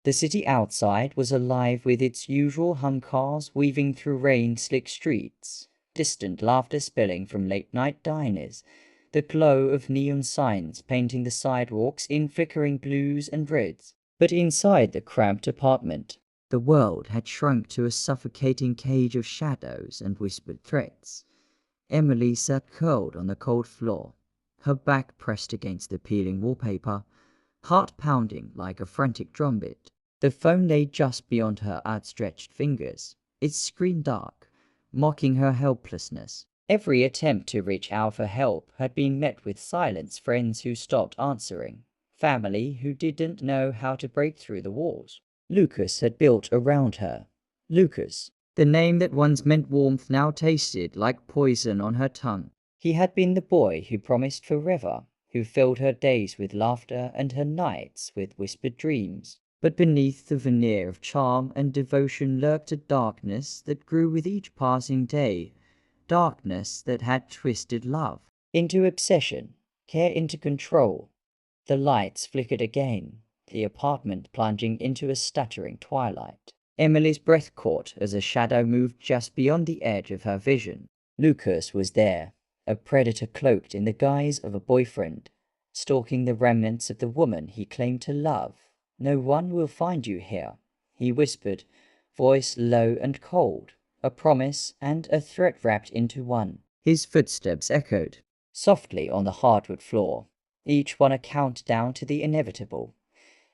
The city outside was alive with its usual hum cars weaving through rain-slick streets, distant laughter spilling from late-night diners, the glow of neon signs painting the sidewalks in flickering blues and reds. But inside the cramped apartment, the world had shrunk to a suffocating cage of shadows and whispered threats. Emily sat curled on the cold floor, her back pressed against the peeling wallpaper, heart pounding like a frantic drumbeat. The phone lay just beyond her outstretched fingers, its screen dark, mocking her helplessness. Every attempt to reach out for help had been met with silence, friends who stopped answering, family who didn't know how to break through the walls Lucas had built around her. Lucas, the name that once meant warmth, now tasted like poison on her tongue. He had been the boy who promised forever, who filled her days with laughter and her nights with whispered dreams. But beneath the veneer of charm and devotion lurked a darkness that grew with each passing day, darkness that had twisted love into obsession, care into control. The lights flickered again, the apartment plunging into a stuttering twilight. Emily's breath caught as a shadow moved just beyond the edge of her vision. Lucas was there, a predator cloaked in the guise of a boyfriend, stalking the remnants of the woman he claimed to love. "No one will find you here," he whispered, voice low and cold, a promise and a threat wrapped into one. His footsteps echoed softly on the hardwood floor, each one a countdown to the inevitable.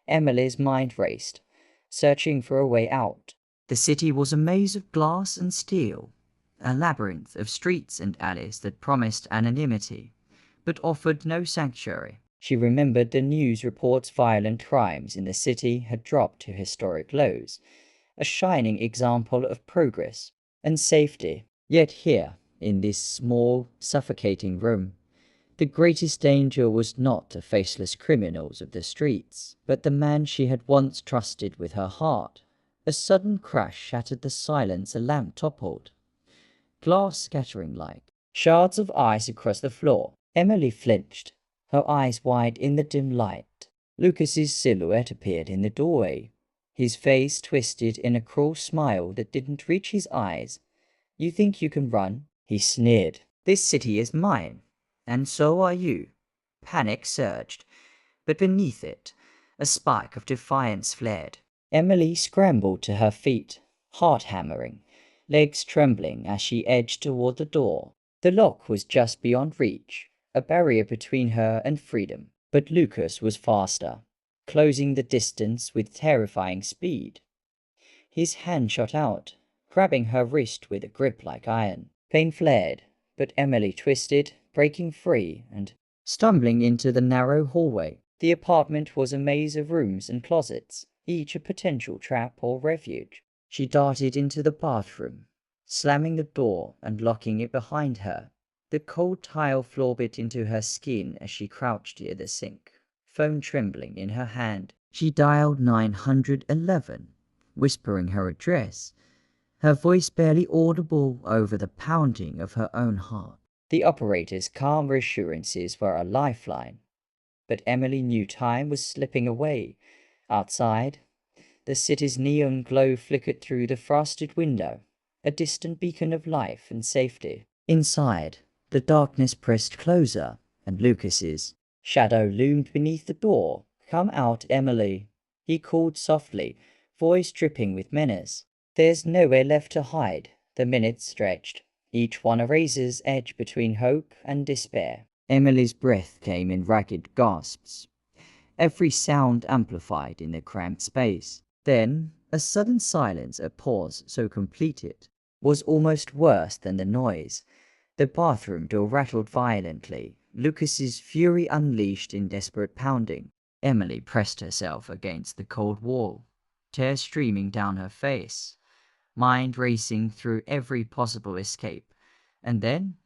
Emily's mind raced, searching for a way out. The city was a maze of glass and steel, a labyrinth of streets and alleys that promised anonymity, but offered no sanctuary. She remembered the news reports violent crimes in the city had dropped to historic lows, a shining example of progress and safety. Yet here, in this small, suffocating room, the greatest danger was not the faceless criminals of the streets, but the man she had once trusted with her heart. A sudden crash shattered the silence, a lamp toppled, glass scattering like shards of ice across the floor. Emily flinched, her eyes wide in the dim light. Lucas's silhouette appeared in the doorway, his face twisted in a cruel smile that didn't reach his eyes. "You think you can run?" he sneered. "This city is mine, and so are you." Panic surged, but beneath it, a spark of defiance flared. Emily scrambled to her feet, heart hammering, legs trembling as she edged toward the door. The lock was just beyond reach, a barrier between her and freedom. But Lucas was faster, closing the distance with terrifying speed. His hand shot out, grabbing her wrist with a grip like iron. Pain flared, but Emily twisted, breaking free and stumbling into the narrow hallway. The apartment was a maze of rooms and closets, each a potential trap or refuge. She darted into the bathroom, slamming the door and locking it behind her. The cold tile floor bit into her skin as she crouched near the sink, phone trembling in her hand. She dialed 911, whispering her address, her voice barely audible over the pounding of her own heart. The operator's calm reassurances were a lifeline, but Emily knew time was slipping away. Outside, the city's neon glow flickered through the frosted window, a distant beacon of life and safety. Inside, the darkness pressed closer, and Lucas's shadow loomed beneath the door. "Come out, Emily," he called softly, voice dripping with menace. "There's nowhere left to hide." The minutes stretched, each one a razor's edge between hope and despair. Emily's breath came in ragged gasps, every sound amplified in the cramped space. Then, a sudden silence, a pause so complete it was almost worse than the noise. The bathroom door rattled violently, Lucas's fury unleashed in desperate pounding. Emily pressed herself against the cold wall, tears streaming down her face, mind racing through every possible escape. And then,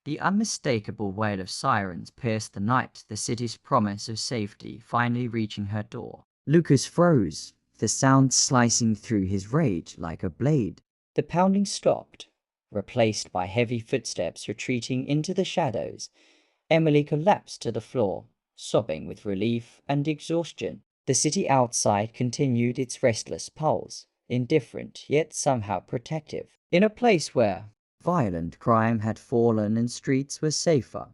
the unmistakable wail of sirens pierced the night, the city's promise of safety finally reaching her door. Lucas froze, the sound slicing through his rage like a blade. The pounding stopped, replaced by heavy footsteps retreating into the shadows. Emily collapsed to the floor, sobbing with relief and exhaustion. The city outside continued its restless pulse, indifferent yet somehow protective. In a place where violent crime had fallen and streets were safer,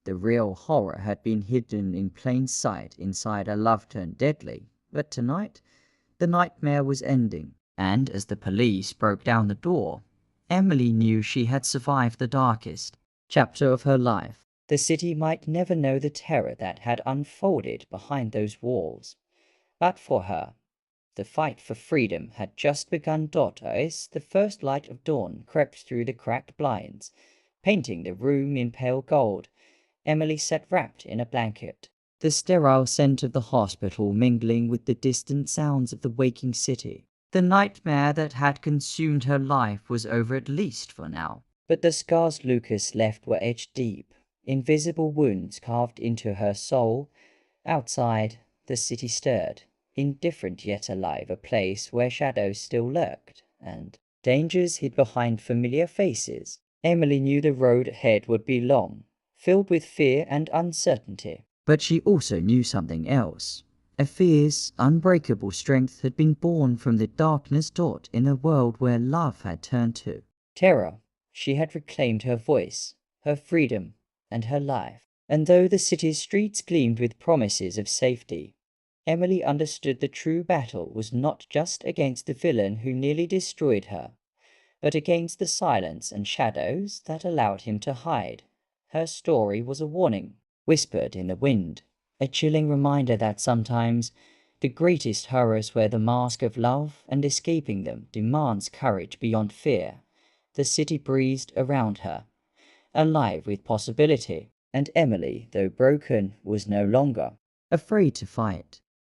the real horror had been hidden in plain sight inside a love turned deadly. But tonight, the nightmare was ending, and as the police broke down the door, Emily knew she had survived the darkest chapter of her life. The city might never know the terror that had unfolded behind those walls. But for her, the fight for freedom had just begun. As the first light of dawn crept through the cracked blinds, painting the room in pale gold, Emily sat wrapped in a blanket, the sterile scent of the hospital mingling with the distant sounds of the waking city. The nightmare that had consumed her life was over, at least for now. But the scars Lucas left were etched deep, invisible wounds carved into her soul. Outside, the city stirred, indifferent yet alive, a place where shadows still lurked, and dangers hid behind familiar faces. Emily knew the road ahead would be long, filled with fear and uncertainty. But she also knew something else. A fierce, unbreakable strength had been born from the darkness. In a world where love had turned to terror, she had reclaimed her voice, her freedom, and her life. And though the city's streets gleamed with promises of safety, Emily understood the true battle was not just against the villain who nearly destroyed her, but against the silence and shadows that allowed him to hide. Her story was a warning, whispered in the wind, a chilling reminder that sometimes the greatest horrors wear the mask of love, and escaping them demands courage beyond fear. The city breathed around her, alive with possibility, and Emily, though broken, was no longer afraid to fight.